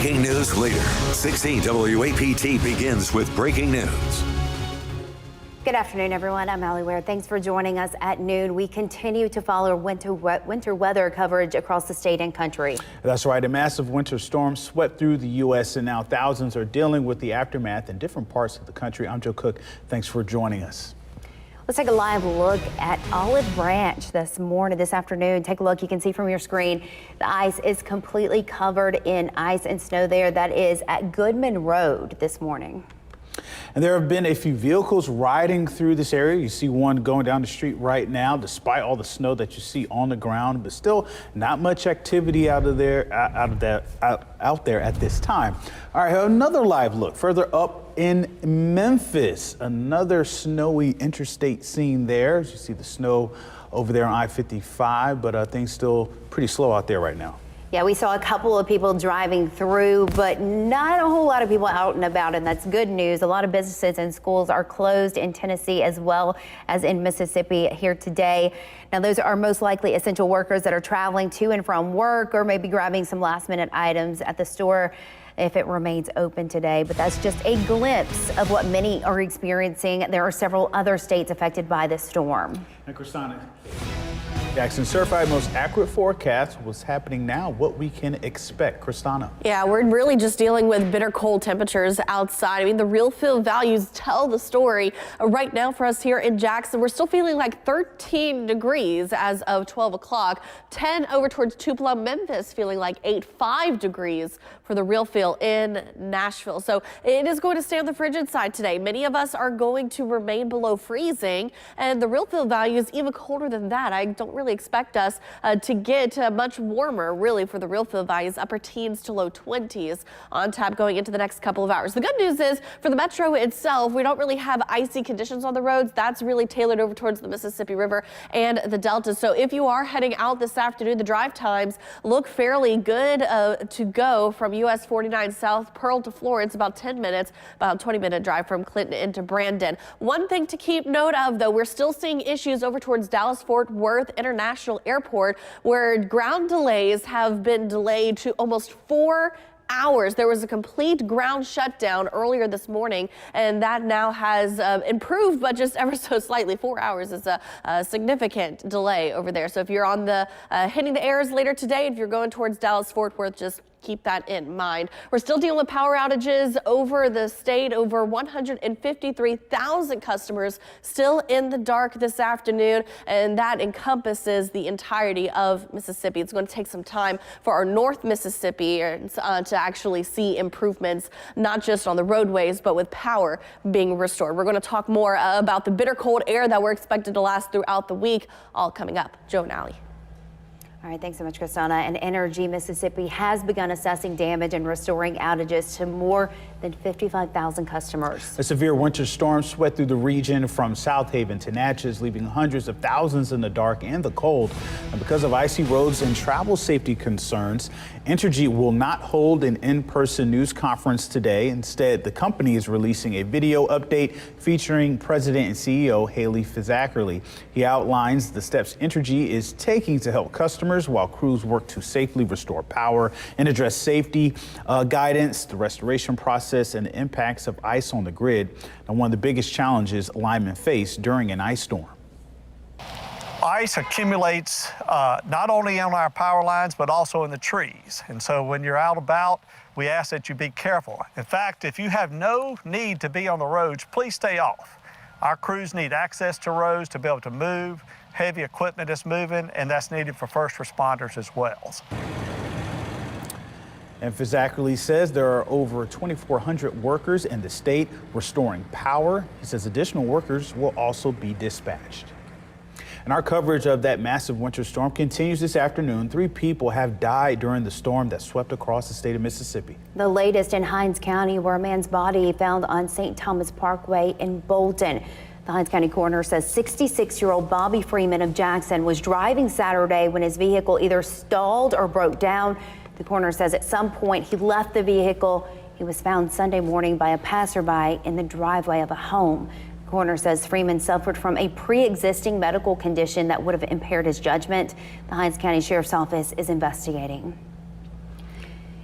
Breaking news leader. 16 WAPT begins with breaking news. Good afternoon, everyone. I'm Allie Ware. Thanks for joining us at noon. We continue to follow winter weather coverage across the state and country. That's right. A massive winter storm swept through the U.S. and now thousands are dealing with the aftermath in different parts of the country. I'm Joe Cook. Thanks for joining us. Let's take a live look at Olive Branch this afternoon. Take a look. You can see from your screen the ice is completely covered in ice and snow there. That is at Goodman Road this morning. And there have been a few vehicles riding through this area. You see one going down the street right now, despite all the snow that you see on the ground, but still not much activity out there at this time. All right, another live look further up in Memphis. Another snowy interstate scene there. As you see the snow over there on I-55, but things still pretty slow out there right now. Yeah, we saw a couple of people driving through, but not a whole lot of people out and about, and that's good news. A lot of businesses and schools are closed in Tennessee as well as in Mississippi here today. Now, those are most likely essential workers that are traveling to and from work or maybe grabbing some last-minute items at the store if it remains open today. But that's just a glimpse of what many are experiencing. There are several other states affected by this storm. And Christina, Jackson certified most accurate forecast. What's happening now, what we can expect. Christina. Yeah, we're really just dealing with bitter cold temperatures outside. I mean, the real feel values tell the story. Right now for us here in Jackson, we're still feeling like 13 degrees as of 12 o'clock. 10 over towards Tupelo, Memphis, feeling like 5 degrees for the real feel in Nashville. So it is going to stay on the frigid side today. Many of us are going to remain below freezing, and the real feel value is even colder than that. I don't really expect us to get much warmer, really, for the real feel values, upper teens to low 20s on tap going into the next couple of hours. The good news is for the metro itself, we don't really have icy conditions on the roads. That's really tailored over towards the Mississippi River and the Delta. So if you are heading out this afternoon, the drive times look fairly good to go from US 49 South, Pearl to Florence, about 10 minutes, about 20-minute drive from Clinton into Brandon. One thing to keep note of, though, we're still seeing issues over towards Dallas-Fort Worth International Airport, where ground delays have been delayed to almost 4 hours. There was a complete ground shutdown earlier this morning, and that now has improved, but just ever so slightly. 4 hours is a significant delay over there. So if you're on the hitting the airs later today, if you're going towards Dallas-Fort Worth, just keep that in mind. We're still dealing with power outages over the state. Over 153,000 customers still in the dark this afternoon, and that encompasses the entirety of Mississippi. It's going to take some time for our North Mississippi to actually see improvements, not just on the roadways, but with power being restored. We're going to talk more about the bitter cold air that we're expected to last throughout the week, all coming up. Joe and Allie. All right, thanks so much, Christina. And Energy Mississippi has begun assessing damage and restoring outages to more than 55,000 customers. A severe winter storm swept through the region from South Haven to Natchez, leaving hundreds of thousands in the dark and the cold. And because of icy roads and travel safety concerns, Entergy will not hold an in-person news conference today. Instead, the company is releasing a video update featuring President and CEO Haley Fizackerly. He outlines the steps Entergy is taking to help customers while crews work to safely restore power and address safety guidance, the restoration process, and the impacts of ice on the grid. Now, one of the biggest challenges linemen face during an ice storm. Ice accumulates not only on our power lines, but also in the trees. And so when you're out about, we ask that you be careful. In fact, if you have no need to be on the roads, please stay off. Our crews need access to roads to be able to move, heavy equipment is moving, and that's needed for first responders as well. And Fizackerly says there are over 2,400 workers in the state restoring power. He says additional workers will also be dispatched. And our coverage of that massive winter storm continues this afternoon. 3 people have died during the storm that swept across the state of Mississippi. The latest in Hinds County, where a man's body found on St. Thomas Parkway in Bolton. The Hinds County coroner says 66-year-old Bobby Freeman of Jackson was driving Saturday when his vehicle either stalled or broke down. The coroner says at some point he left the vehicle. He was found Sunday morning by a passerby in the driveway of a home. The coroner says Freeman suffered from a pre-existing medical condition that would have impaired his judgment. The Hinds County Sheriff's Office is investigating.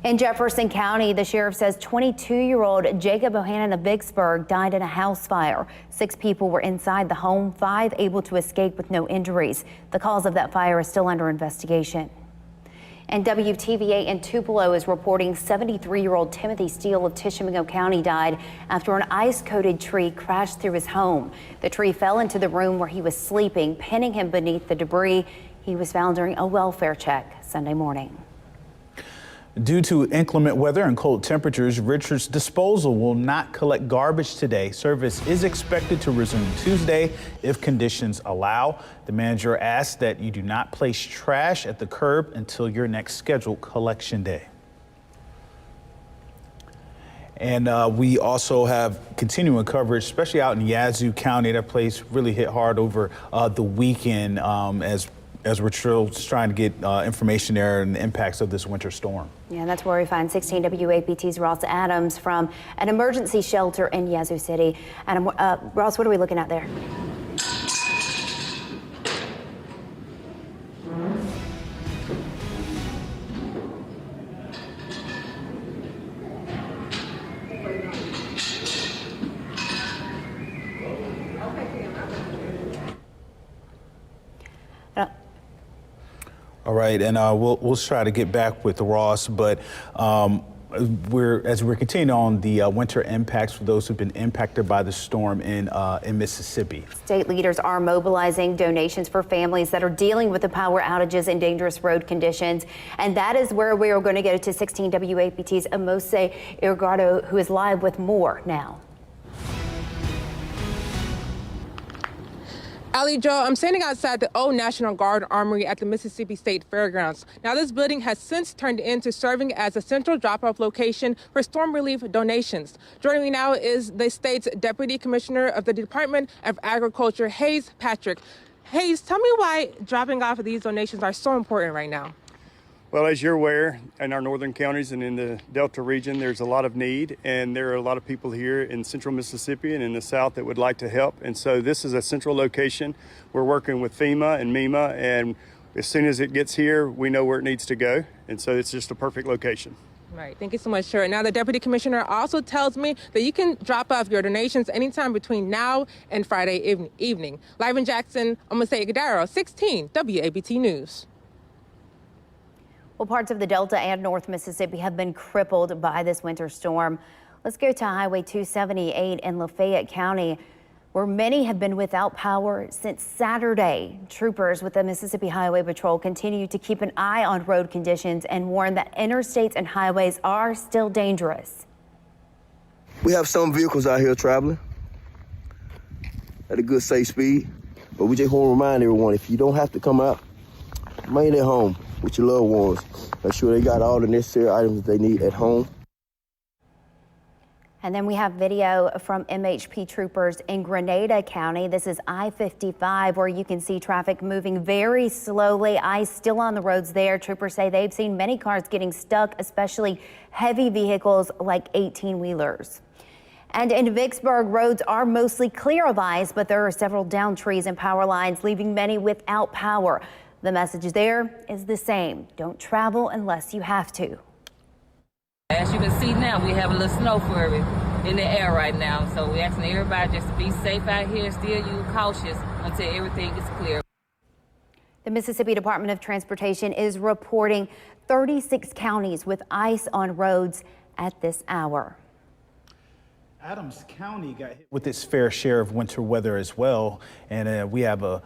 In Jefferson County, the sheriff says 22-year-old Jacob Ohanan of Vicksburg died in a house fire. 6 people were inside the home, 5 able to escape with no injuries. The cause of that fire is still under investigation. And WTVA in Tupelo is reporting 73-year-old Timothy Steele of Tishomingo County died after an ice-coated tree crashed through his home. The tree fell into the room where he was sleeping, pinning him beneath the debris. He was found during a welfare check Sunday morning. Due to inclement weather and cold temperatures, Richards Disposal will not collect garbage today. Service is expected to resume Tuesday if conditions allow. The manager asks that you do not place trash at the curb until your next scheduled collection day. And we also have continuing coverage, especially out in Yazoo County. That place really hit hard over the weekend as we're still trying to get information there and the impacts of this winter storm. Yeah, that's where we find 16 WAPT's Ross Adams from an emergency shelter in Yazoo City. Adam, Ross, what are we looking at there? All right, and we'll try to get back with Ross, but as we're continuing on the winter impacts for those who've been impacted by the storm in Mississippi. State leaders are mobilizing donations for families that are dealing with the power outages and dangerous road conditions, and that is where we are going to go to 16 WAPT's Amose Irgado, who is live with more now. Ali Joe, I'm standing outside the Old National Guard Armory at the Mississippi State Fairgrounds. Now, this building has since turned into serving as a central drop-off location for storm relief donations. Joining me now is the state's Deputy Commissioner of the Department of Agriculture, Hayes Patrick. Hayes, tell me why dropping off of these donations are so important right now. Well, as you're aware, in our northern counties and in the Delta region, there's a lot of need, and there are a lot of people here in central Mississippi and in the south that would like to help. And so this is a central location. We're working with FEMA and MEMA, and as soon as it gets here, we know where it needs to go. And so it's just a perfect location. Right. Thank you so much, sir. Now, the Deputy Commissioner also tells me that you can drop off your donations anytime between now and Friday evening. Live in Jackson, Amose Irgado, 16 WAPT News. Well, parts of the Delta and North Mississippi have been crippled by this winter storm. Let's go to Highway 278 in Lafayette County, where many have been without power since Saturday. Troopers with the Mississippi Highway Patrol continue to keep an eye on road conditions and warn that interstates and highways are still dangerous. We have some vehicles out here traveling at a good safe speed, but we just want to remind everyone, if you don't have to come out, remain at home with your loved ones. Make sure they got all the necessary items that they need at home. And then we have video from MHP troopers in Grenada County. This is I-55, where you can see traffic moving very slowly. Ice still on the roads there. Troopers say they've seen many cars getting stuck, especially heavy vehicles like 18-wheelers. And in Vicksburg, roads are mostly clear of ice, but there are several downed trees and power lines, leaving many without power. The message there is the same. Don't travel unless you have to. As you can see now, we have a little snow flurry in the air right now. So we're asking everybody just to be safe out here, still you cautious until everything is clear. The Mississippi Department of Transportation is reporting 36 counties with ice on roads at this hour. Adams County got hit with its fair share of winter weather as well, and we have a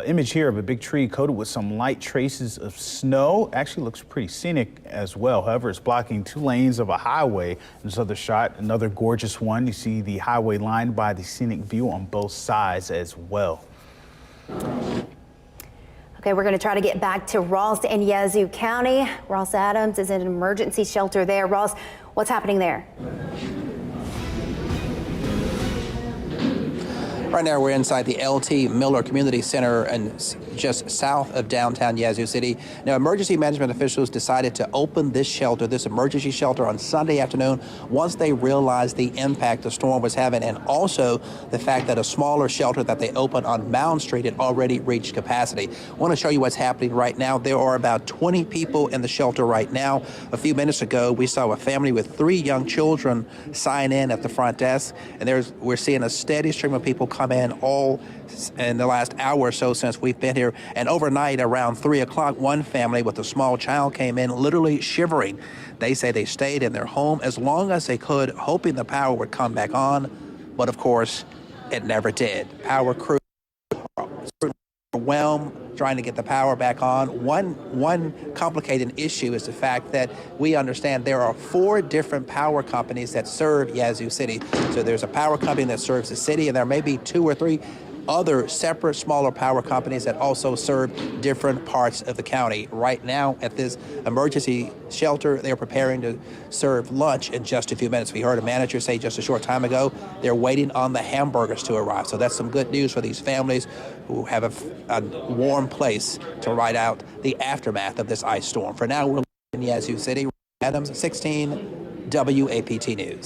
image here of a big tree coated with some light traces of snow. Actually looks pretty scenic as well. However, it's blocking 2 lanes of a highway. This other shot, another gorgeous one. You see the highway lined by the scenic view on both sides as well. Okay, we're going to try to get back to Ross in Yazoo County. Ross Adams is in an emergency shelter there. Ross, what's happening there? Right now we're inside the LT Miller Community Center and just south of downtown Yazoo City. Now emergency management officials decided to open this shelter, this emergency shelter, on Sunday afternoon once they realized the impact the storm was having, and also the fact that a smaller shelter that they opened on Mound Street had already reached capacity. I want to show you what's happening right now. There are about 20 people in the shelter right now. A few minutes ago we saw a family with 3 young children sign in at the front desk, and we're seeing a steady stream of people come in all in the last hour or so since we've been here. And overnight around 3 o'clock, one family with a small child came in literally shivering. They say they stayed in their home as long as they could, hoping the power would come back on, but of course it never did. Power crew overwhelmed trying to get the power back on. One complicated issue is the fact that we understand there are 4 different power companies that serve Yazoo City. So there's a power company that serves the city, and there may be 2 or 3 other separate smaller power companies that also serve different parts of the county. Right now at this emergency shelter, they're preparing to serve lunch in just a few minutes. We heard a manager say just a short time ago they're waiting on the hamburgers to arrive. So that's some good news for these families who have a warm place to ride out the aftermath of this ice storm. For now, we're in Yazoo City. Adams, 16 WAPT News.